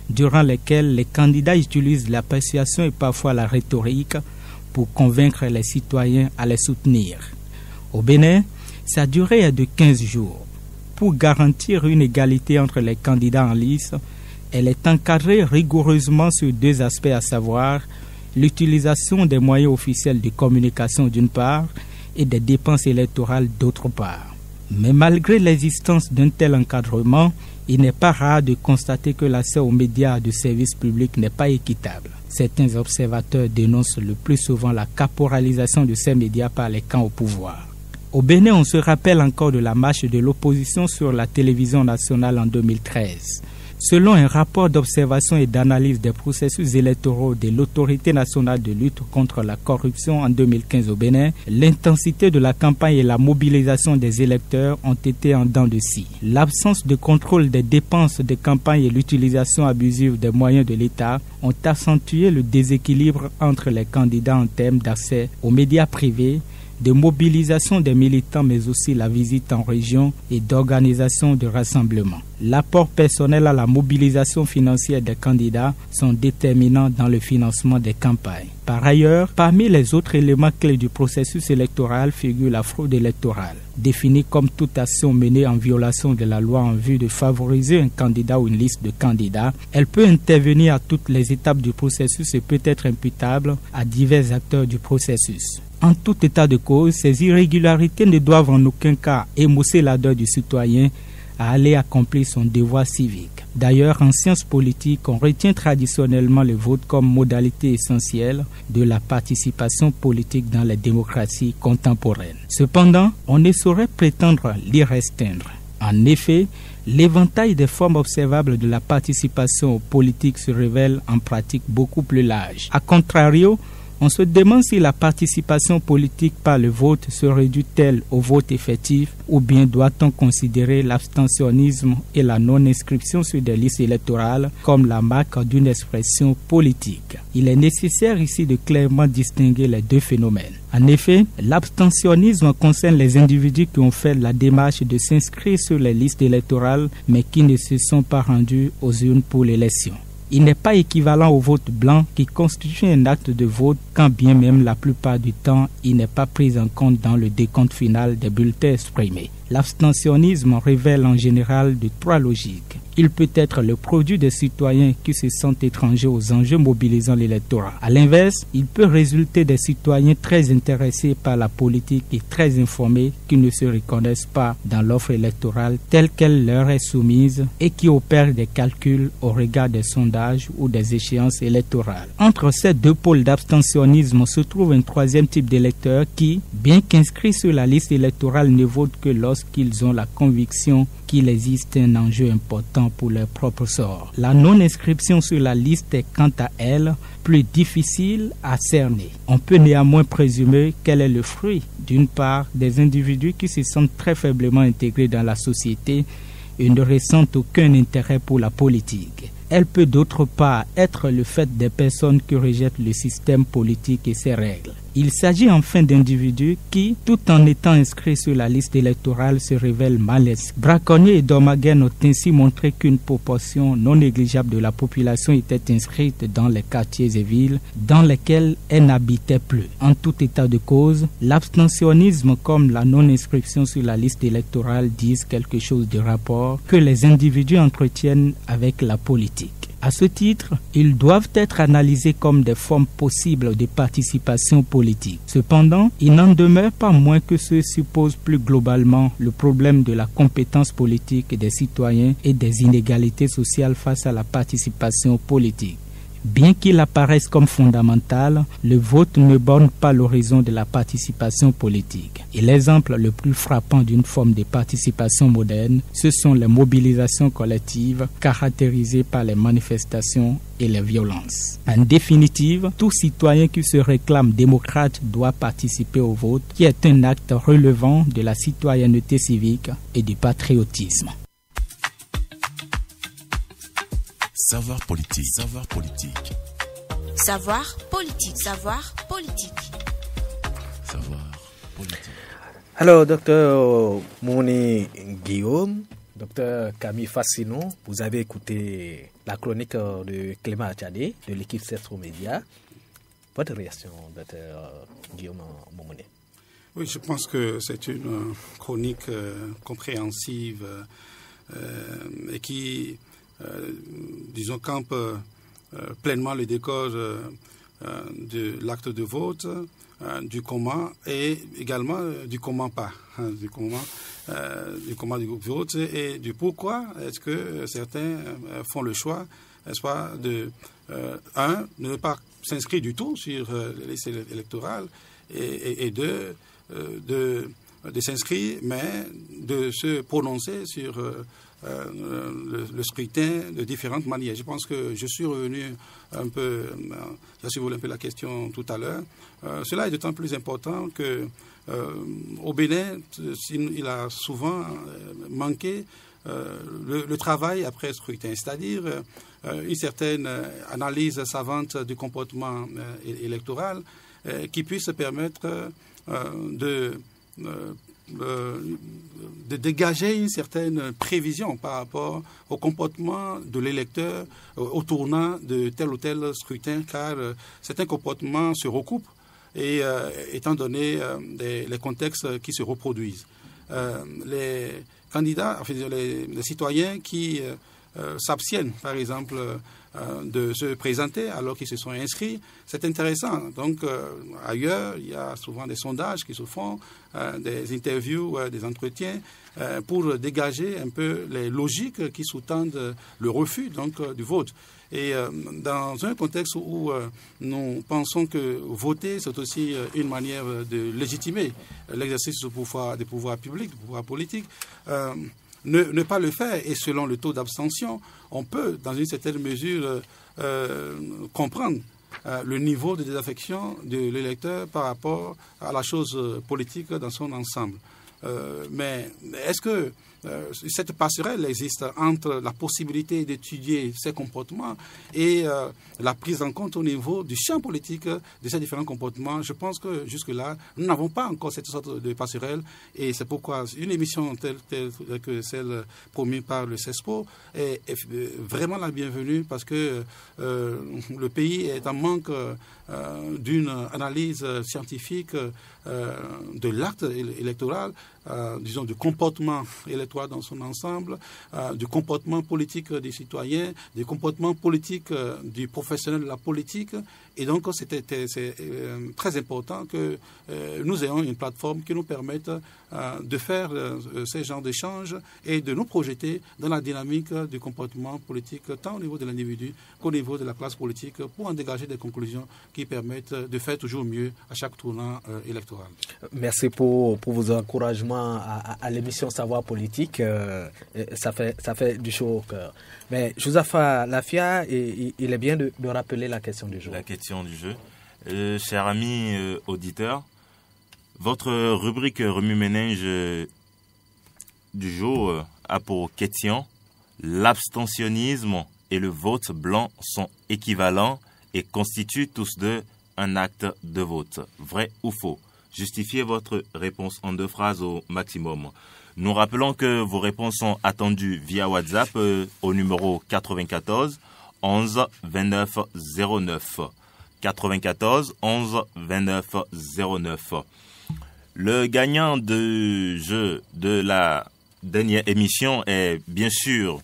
durant lesquelles les candidats utilisent la persuasion et parfois la rhétorique pour convaincre les citoyens à les soutenir. Au Bénin, sa durée est de 15 jours. Pour garantir une égalité entre les candidats en lice, elle est encadrée rigoureusement sur 2 aspects, à savoir l'utilisation des moyens officiels de communication d'une part et des dépenses électorales d'autre part. Mais malgré l'existence d'un tel encadrement, il n'est pas rare de constater que l'accès aux médias de service public n'est pas équitable. Certains observateurs dénoncent le plus souvent la caporalisation de ces médias par les camps au pouvoir. Au Bénin, on se rappelle encore de la marche de l'opposition sur la télévision nationale en 2013. Selon un rapport d'observation et d'analyse des processus électoraux de l'Autorité nationale de lutte contre la corruption en 2015 au Bénin, l'intensité de la campagne et la mobilisation des électeurs ont été en dents de scie. L'absence de contrôle des dépenses de campagne et l'utilisation abusive des moyens de l'État ont accentué le déséquilibre entre les candidats en termes d'accès aux médias privés, de mobilisation des militants, mais aussi la visite en région et d'organisation de rassemblements. L'apport personnel à la mobilisation financière des candidats sont déterminants dans le financement des campagnes. Par ailleurs, parmi les autres éléments clés du processus électoral figure la fraude électorale. Définie comme toute action menée en violation de la loi en vue de favoriser un candidat ou une liste de candidats, elle peut intervenir à toutes les étapes du processus et peut être imputable à divers acteurs du processus. En tout état de cause, ces irrégularités ne doivent en aucun cas émousser l'ardeur du citoyen à aller accomplir son devoir civique. D'ailleurs, en sciences politiques, on retient traditionnellement le vote comme modalité essentielle de la participation politique dans les démocraties contemporaines. Cependant, on ne saurait prétendre l'y restreindre. En effet, l'éventail des formes observables de la participation politique se révèle en pratique beaucoup plus large. A contrario, on se demande si la participation politique par le vote se réduit-elle au vote effectif ou bien doit-on considérer l'abstentionnisme et la non-inscription sur des listes électorales comme la marque d'une expression politique. Il est nécessaire ici de clairement distinguer les deux phénomènes. En effet, l'abstentionnisme concerne les individus qui ont fait la démarche de s'inscrire sur les listes électorales mais qui ne se sont pas rendus aux urnes pour l'élection. Il n'est pas équivalent au vote blanc qui constitue un acte de vote quand bien même la plupart du temps il n'est pas pris en compte dans le décompte final des bulletins exprimés. L'abstentionnisme révèle en général de trois logiques. Il peut être le produit des citoyens qui se sentent étrangers aux enjeux mobilisant l'électorat. À l'inverse, il peut résulter des citoyens très intéressés par la politique et très informés qui ne se reconnaissent pas dans l'offre électorale telle qu'elle leur est soumise et qui opèrent des calculs au regard des sondages ou des échéances électorales. Entre ces deux pôles d'abstentionnisme se trouve un troisième type d'électeurs qui, bien qu'inscrits sur la liste électorale, ne votent que lorsqu'ils ont la conviction qu'il existe un enjeu important pour leur propre sort. La non-inscription sur la liste est quant à elle plus difficile à cerner. On peut néanmoins présumer qu'elle est le fruit, d'une part, des individus qui se sentent très faiblement intégrés dans la société et ne ressentent aucun intérêt pour la politique. Elle peut d'autre part être le fait des personnes qui rejettent le système politique et ses règles. Il s'agit enfin d'individus qui, tout en étant inscrits sur la liste électorale, se révèlent mal esprits. Braconnier et Dormaguen ont ainsi montré qu'une proportion non négligeable de la population était inscrite dans les quartiers et villes dans lesquels elle n'habitait plus. En tout état de cause, l'abstentionnisme comme la non-inscription sur la liste électorale disent quelque chose du rapport que les individus entretiennent avec la politique. À ce titre, ils doivent être analysés comme des formes possibles de participation politique. Cependant, il n'en demeure pas moins que se suppose plus globalement le problème de la compétence politique des citoyens et des inégalités sociales face à la participation politique. Bien qu'il apparaisse comme fondamental, le vote ne borne pas l'horizon de la participation politique. Et l'exemple le plus frappant d'une forme de participation moderne, ce sont les mobilisations collectives caractérisées par les manifestations et les violences. En définitive, tout citoyen qui se réclame démocrate doit participer au vote, qui est un acte relevant de la citoyenneté civique et du patriotisme. Savoir politique. Savoir politique. Savoir politique. Savoir politique. Savoir politique. Alors, docteur Mouni Guillaume, docteur Camille Fassinon, vous avez écouté la chronique de Clément Achadé de l'équipe Cestro Média. Votre réaction, docteur Guillaume Mouni? Oui, je pense que c'est une chronique compréhensive et qui disons, campe pleinement le décor de l'acte de vote, du comment et également du comment pas, du comment du vote et du pourquoi est-ce que certains font le choix, n'est-ce pas, de ne pas s'inscrire du tout sur les listes électorales et de s'inscrire, mais de se prononcer sur le scrutin de différentes manières. Je pense que je suis revenu un peu, j'ai survolé un peu la question tout à l'heure. Cela est d'autant plus important que au Bénin, il a souvent manqué le travail après scrutin, c'est-à-dire une certaine analyse savante du comportement électoral qui puisse permettre de dégager une certaine prévision par rapport au comportement de l'électeur au tournant de tel ou tel scrutin, car certains comportements se recoupent et étant donné les contextes qui se reproduisent. Les candidats, enfin, les citoyens qui s'abstiennent, par exemple, de se présenter alors qu'ils se sont inscrits, c'est intéressant. Donc, ailleurs, il y a souvent des sondages qui se font, des interviews, des entretiens, pour dégager un peu les logiques qui sous-tendent le refus donc, du vote. Et dans un contexte où nous pensons que voter, c'est aussi une manière de légitimer l'exercice du pouvoir public, du pouvoir politique, ne pas le faire. Et selon le taux d'abstention, on peut, dans une certaine mesure, comprendre le niveau de désaffection de l'électeur par rapport à la chose politique dans son ensemble. Mais est-ce que cette passerelle existe entre la possibilité d'étudier ces comportements et la prise en compte au niveau du champ politique de ces différents comportements? Je pense que jusque-là, nous n'avons pas encore cette sorte de passerelle, et c'est pourquoi une émission telle que celle promue par le CESPO est vraiment la bienvenue, parce que le pays est en manque d'une analyse scientifique de l'acte électoral, disons du comportement électoral dans son ensemble, du comportement politique des citoyens, du comportement politique du professionnel de la politique. Et donc, c'est très important que nous ayons une plateforme qui nous permette de faire ces genres d'échanges et de nous projeter dans la dynamique du comportement politique, tant au niveau de l'individu qu'au niveau de la classe politique, pour en dégager des conclusions qui permettent de faire toujours mieux à chaque tournant électoral. Merci pour vos encouragements à l'émission Savoir politique. Ça fait du chaud au cœur. Mais Josafa Lafia, il est bien de rappeler la question du jour. La question du jeu. Chers amis auditeurs, votre rubrique remue-ménage du jour a pour question: l'abstentionnisme et le vote blanc sont équivalents et constituent tous deux un acte de vote. Vrai ou faux? Justifiez votre réponse en 2 phrases au maximum. Nous rappelons que vos réponses sont attendues via WhatsApp au numéro 94 11 29 09. 94 11 29 09. Le gagnant du jeu de la dernière émission est bien sûr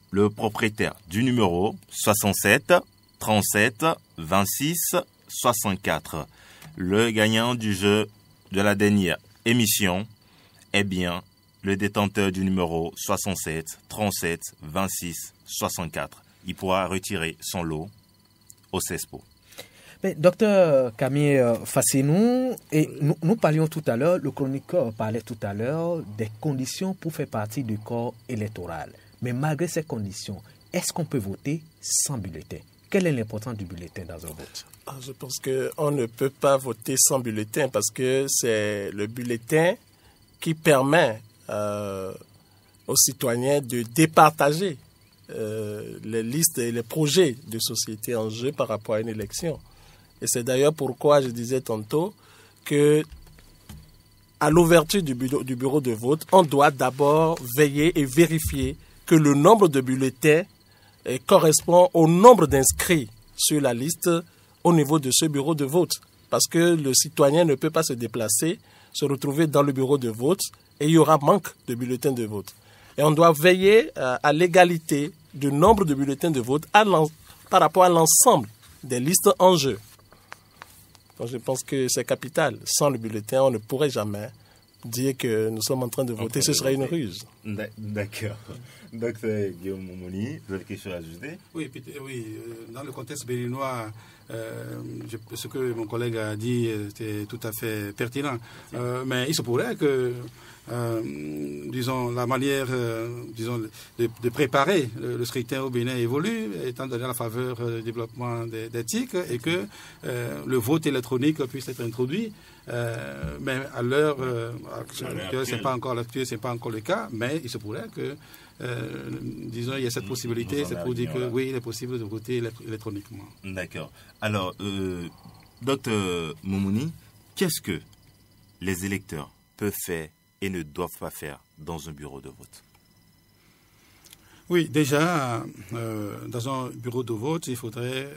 le propriétaire du numéro 67 37 26 64. Le gagnant du jeu de la dernière émission est bien le détenteur du numéro 67 37 26 64. Il pourra retirer son lot au CESPO. Mais docteur Camille Fassinou, et nous parlions tout à l'heure, le chroniqueur parlait tout à l'heure des conditions pour faire partie du corps électoral. Mais malgré ces conditions, est-ce qu'on peut voter sans bulletin? Quelle est l'importance du bulletin dans un vote? Je pense qu'on ne peut pas voter sans bulletin, parce que c'est le bulletin qui permet aux citoyens de départager les listes et les projets de société en jeu par rapport à une élection. Et c'est d'ailleurs pourquoi je disais tantôt que à l'ouverture du bureau de vote, on doit d'abord veiller et vérifier que le nombre de bulletins correspond au nombre d'inscrits sur la liste au niveau de ce bureau de vote. Parce que le citoyen ne peut pas se déplacer, se retrouver dans le bureau de vote, et il y aura manque de bulletins de vote. Et on doit veiller à l'égalité du nombre de bulletins de vote par rapport à l'ensemble des listes en jeu. Donc je pense que c'est capital. Sans le bulletin, on ne pourrait jamais dire que nous sommes en train de voter. Ce serait une ruse. D'accord. Docteur Guillaume Momoni, vous avez quelque chose à ajouter? Oui, dans le contexte béninois, ce que mon collègue a dit était tout à fait pertinent. Mais il se pourrait que, disons, la manière de préparer le scrutin au Bénin évolue, étant donné la faveur du développement des TIC, et que le vote électronique puisse être introduit. Mais à l'heure actuelle, c'est pas encore le cas, mais il se pourrait que disons, il y a cette possibilité, c'est pour dire que oui, il est possible de voter électroniquement. D'accord. Alors, docteur Moumouni, qu'est-ce que les électeurs peuvent faire et ne doivent pas faire dans un bureau de vote? Oui, déjà, dans un bureau de vote, il faudrait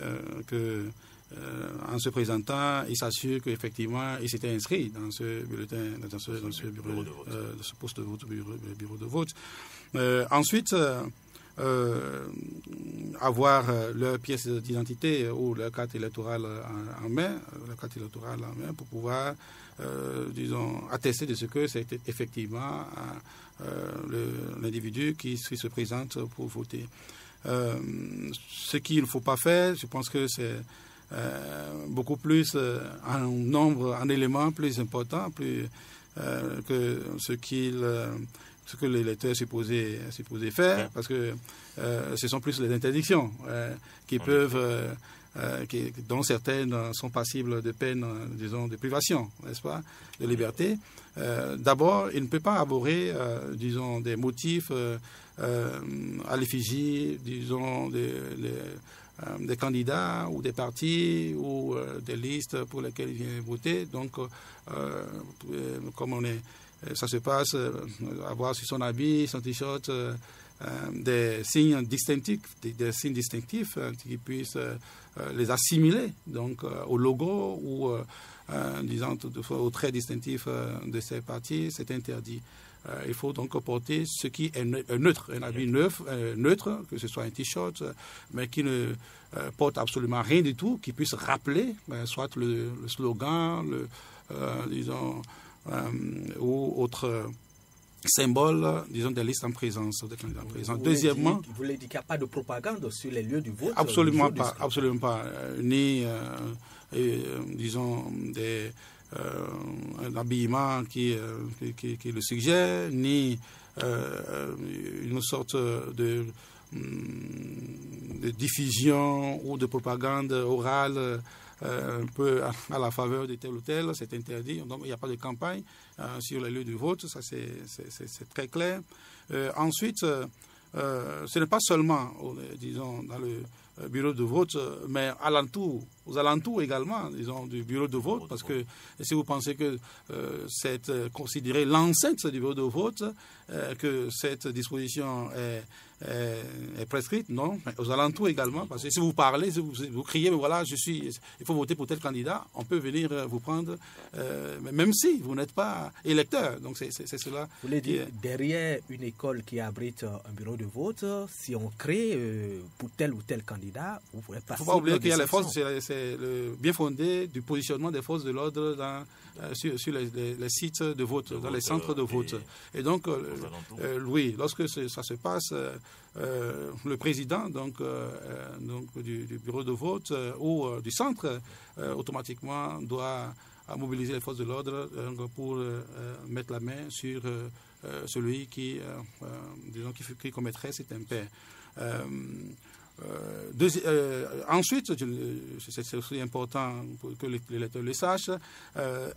que, en se présentant, il s'assure qu'effectivement, il s'était inscrit dans ce bulletin, dans ce bureau de vote, dans ce poste de vote, bureau de vote. Ensuite, avoir leur pièce d'identité ou leur carte électorale en main, pour pouvoir, disons, attester de ce que c'est effectivement l'individu qui se présente pour voter. Ce qu'il ne faut pas faire, je pense que c'est beaucoup plus en nombre, en éléments plus importants, plus que ce que les lecteurs supposés faire, parce que ce sont plus les interdictions qui peuvent, dont certaines sont passibles de peine, disons, de privation, n'est-ce pas, de liberté. D'abord, il ne peut pas aborder, disons, des motifs à l'effigie, disons, des candidats ou des partis ou des listes pour lesquelles il vient voter. Donc, comme ça se passe, avoir sur son habit, son t-shirt, des signes distinctifs, qui puissent les assimiler donc au logo ou disons aux traits distinctifs de ces partis, c'est interdit. Il faut donc porter ce qui est neutre, un habit neutre, que ce soit un t-shirt, mais qui ne porte absolument rien du tout, qui puisse rappeler soit le slogan, disons, ou autre symbole, disons, des listes en présence, des candidats en présence. Deuxièmement, vous voulez dire qu'il n'y a pas de propagande sur les lieux du vote? Absolument pas, absolument pas. Ni, disons, un habillement qui le suggère, ni une sorte de diffusion ou de propagande orale un peu à la faveur de tel ou tel, c'est interdit. Donc il n'y a pas de campagne sur les lieux du vote, ça c'est très clair. Ensuite, ce n'est pas seulement, disons, dans le bureau de vote, mais aux alentours également, disons, du bureau de vote, parce que si vous pensez que c'est considéré l'enceinte du bureau de vote, que cette disposition est prescrite, non, mais aux alentours également, parce que si vous parlez, si vous criez, mais voilà, il faut voter pour tel candidat, on peut venir vous prendre, même si vous n'êtes pas électeur. Donc c'est cela. Vous voulez dire, derrière une école qui abrite un bureau de vote, si on crée pour tel ou tel candidat, vous pouvez passer. Il ne faut pas oublier qu'il y a les forces, c'est le bien fondé du positionnement des forces de l'ordre sur les sites de vote, dans les centres de vote. Et donc, oui, lorsque ça se passe, le président donc du bureau de vote ou du centre automatiquement doit mobiliser les forces de l'ordre pour mettre la main sur celui qui commettrait cet impair. Ensuite, c'est aussi important que l'électeur le sache,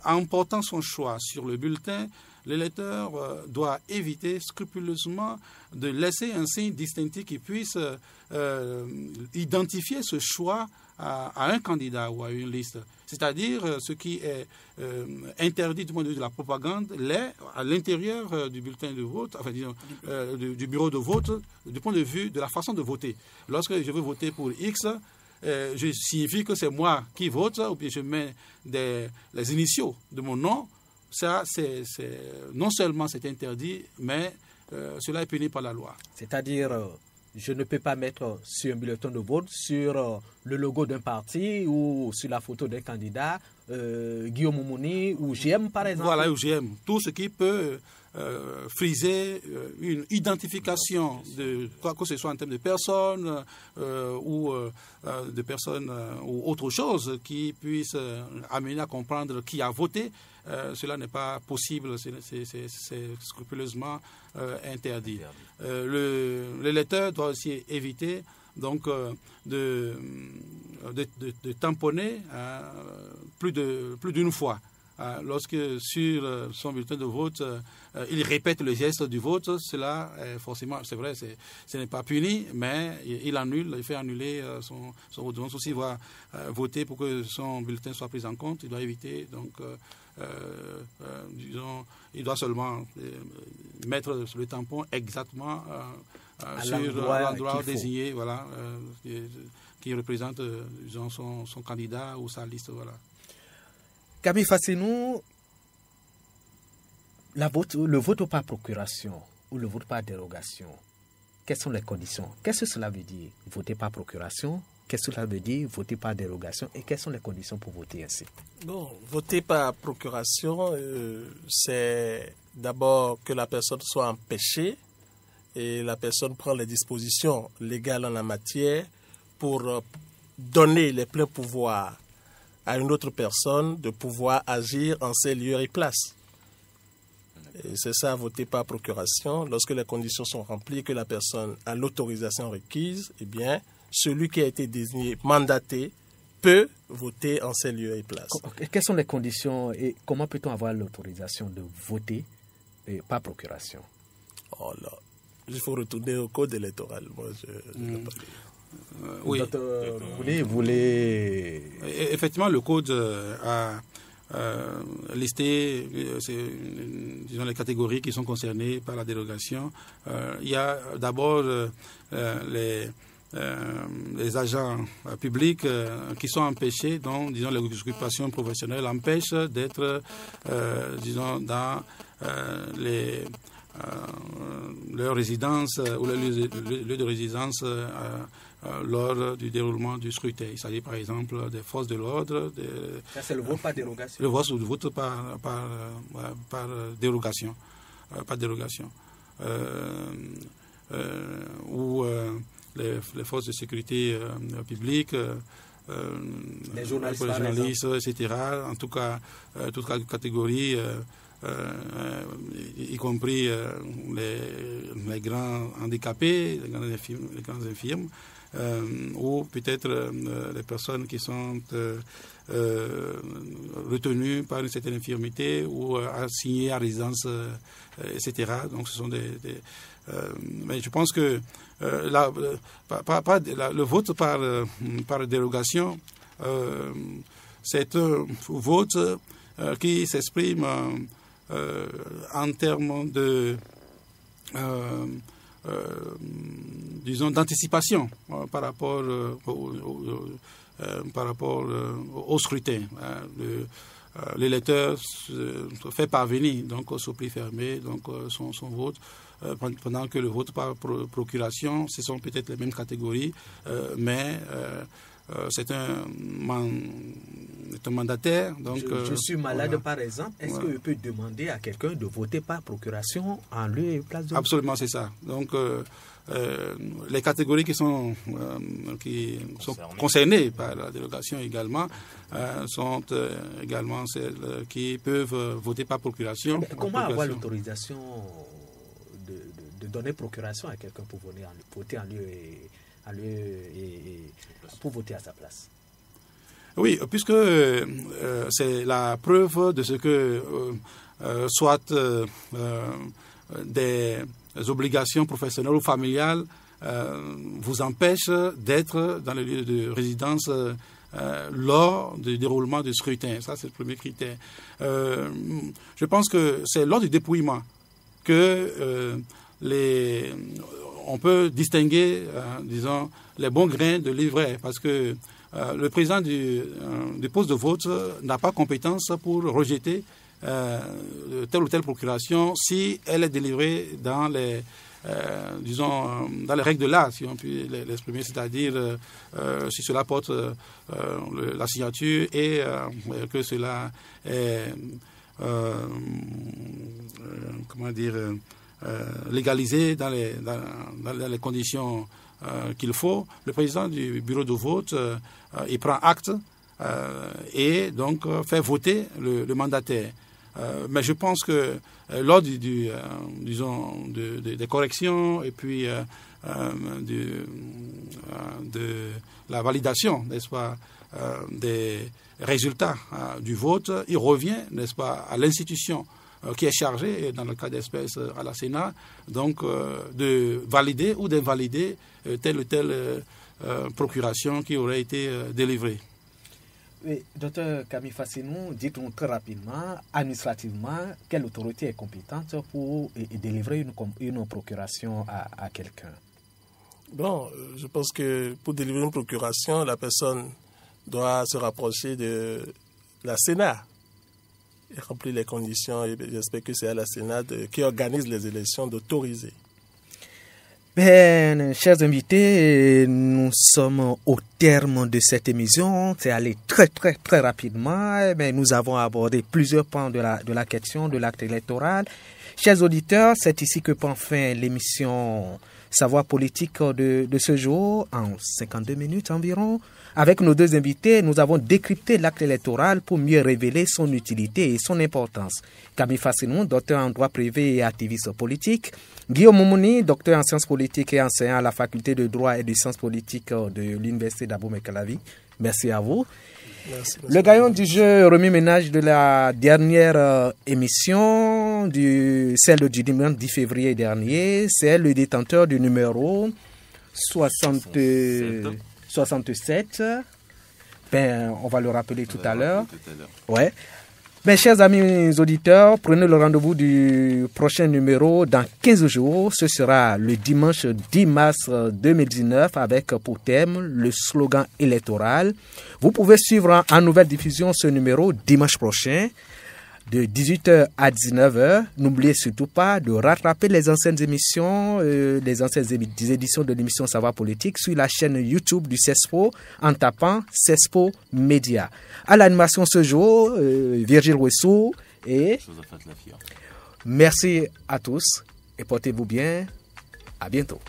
en portant son choix sur le bulletin, l'électeur doit éviter scrupuleusement de laisser un signe distinctif qui puisse identifier ce choix à un candidat ou à une liste. C'est-à-dire ce qui est interdit du point de vue de la propagande, l'est à l'intérieur du bulletin de vote, enfin disons, du bureau de vote, du point de vue de la façon de voter. Lorsque je veux voter pour X, je signifie que c'est moi qui vote, ou bien je mets les initiaux de mon nom. Ça, non seulement c'est interdit, mais cela est puni par la loi. C'est-à-dire, je ne peux pas mettre sur un bulletin de vote, sur le logo d'un parti ou sur la photo d'un candidat, Guillaume Moumouni ou GM par exemple. Voilà, ou GM. Tout ce qui peut friser une identification de quoi que ce soit en termes de personnes ou de personnes ou autre chose qui puisse amener à comprendre qui a voté. Cela n'est pas possible, c'est scrupuleusement interdit. L'électeur doit aussi éviter donc de tamponner plus d'une fois. Lorsque sur son bulletin de vote, il répète le geste du vote, cela forcément, c'est vrai, ce n'est pas puni, mais il fait annuler son vote. Donc, s'il va voter pour que son bulletin soit pris en compte, il doit éviter, donc, disons, il doit seulement mettre le tampon exactement sur l'endroit désigné, voilà, qui représente, disons, son candidat ou sa liste, voilà. Gabi Fassinou, le vote par procuration ou le vote par dérogation, quelles sont les conditions? Qu'est-ce que cela veut dire, voter par procuration? Qu'est-ce que cela veut dire, voter par dérogation? Et quelles sont les conditions pour voter ainsi? Bon, voter par procuration, c'est d'abord que la personne soit empêchée et la personne prend les dispositions légales en la matière pour donner les pleins pouvoirs à une autre personne de pouvoir agir en ces lieux et places. Et c'est ça, voter par procuration. Lorsque les conditions sont remplies, que la personne a l'autorisation requise, eh bien, celui qui a été désigné, mandaté, peut voter en ces lieux et places. Quelles sont les conditions et comment peut-on avoir l'autorisation de voter par procuration? Oh là, il faut retourner au code électoral. Moi, oui. Vous voulez... Effectivement, le code a listé disons, les catégories qui sont concernées par la dérogation. Il y a d'abord les agents publics qui sont empêchés, dont disons, les occupations professionnelles empêchent d'être disons, dans leur résidence ou le lieu de résidence lors du déroulement du scrutin. Il s'agit par exemple des forces de l'ordre. Ça, c'est le vote par dérogation. Le vote par dérogation. Par dérogation. Ou les forces de sécurité publique, les journalistes, etc. En tout cas, toute catégorie, y compris les grands handicapés, les grands infirmes, ou peut-être les personnes qui sont retenues par une certaine infirmité ou assignées à résidence, etc. Donc ce sont mais je pense que le vote par dérogation, c'est un vote qui s'exprime en termes de disons d'anticipation par rapport au scrutin. L'électeur fait parvenir donc au soupli fermé donc son vote, pendant que le vote par procuration, ce sont peut-être les mêmes catégories, mais c'est un mandataire. Donc, je suis malade, voilà. Par exemple. Est-ce que je peux demander à quelqu'un de voter par procuration en lieu et place de... Absolument, c'est ça. Donc, les catégories qui sont concernées par la dérogation également sont également celles qui peuvent voter par procuration. Mais comment avoir l'autorisation de donner procuration à quelqu'un pour voter en lieu et pour voter à sa place? Oui, puisque c'est la preuve de ce que soit des obligations professionnelles ou familiales vous empêchent d'être dans le lieu de résidence lors du déroulement du scrutin. Ça, c'est le premier critère. Je pense que c'est lors du dépouillement que on peut distinguer, disons, les bons grains de l'ivraie, parce que le président du poste de vote n'a pas compétence pour rejeter telle ou telle procuration si elle est délivrée dans les disons dans les règles de l'art, si on peut l'exprimer, c'est-à-dire si cela porte la signature et que cela est comment dire légalisé dans les conditions qu'il faut. Le président du bureau de vote il prend acte et donc fait voter le mandataire. Mais je pense que lors disons des corrections et puis de la validation, n'est-ce pas, des résultats du vote, il revient, n'est-ce pas, à l'institution qui est chargée, dans le cas d'espèce à la Sénat, donc de valider ou d'invalider telle ou telle procuration qui aurait été délivrée. Oui, docteur Camille Fassinou, dites-nous très rapidement, administrativement, quelle autorité est compétente pour délivrer une procuration à quelqu'un? Bon, je pense que pour délivrer une procuration, la personne doit se rapprocher de la Sénat et remplir les conditions. Et j'espère que c'est à la Sénat qui organise les élections d'autoriser. Bien, chers invités, nous sommes au terme de cette émission. C'est allé très rapidement. Mais nous avons abordé plusieurs points de la question de l'acte électoral. Chers auditeurs, c'est ici que prend fin l'émission Savoir politique de ce jour, en 52 minutes environ. Avec nos deux invités, nous avons décrypté l'acte électoral pour mieux révéler son utilité et son importance. Camille Fassinou, docteur en droit privé et activiste politique. Guillaume Moumouni, docteur en sciences politiques et enseignant à la faculté de droit et de sciences politiques de l'université d'Abomey-Calavi. Merci à vous. Merci. Le gagnant du jeu remis ménage de la dernière émission, celle du dimanche 10 février dernier, c'est le détenteur du numéro 67. On va le rappeler tout à l'heure. Ouais. Chers amis auditeurs, prenez le rendez-vous du prochain numéro dans 15 jours. Ce sera le dimanche 10 mars 2019 avec pour thème le slogan électoral. Vous pouvez suivre en nouvelle diffusion ce numéro dimanche prochain de 18h à 19h. N'oubliez surtout pas de rattraper les anciennes émissions, les anciennes éditions de l'émission Savoir Politique sur la chaîne YouTube du CESPO en tapant CESPO Média. À l'animation ce jour, Virgile Wessou et merci à tous et portez-vous bien. À bientôt.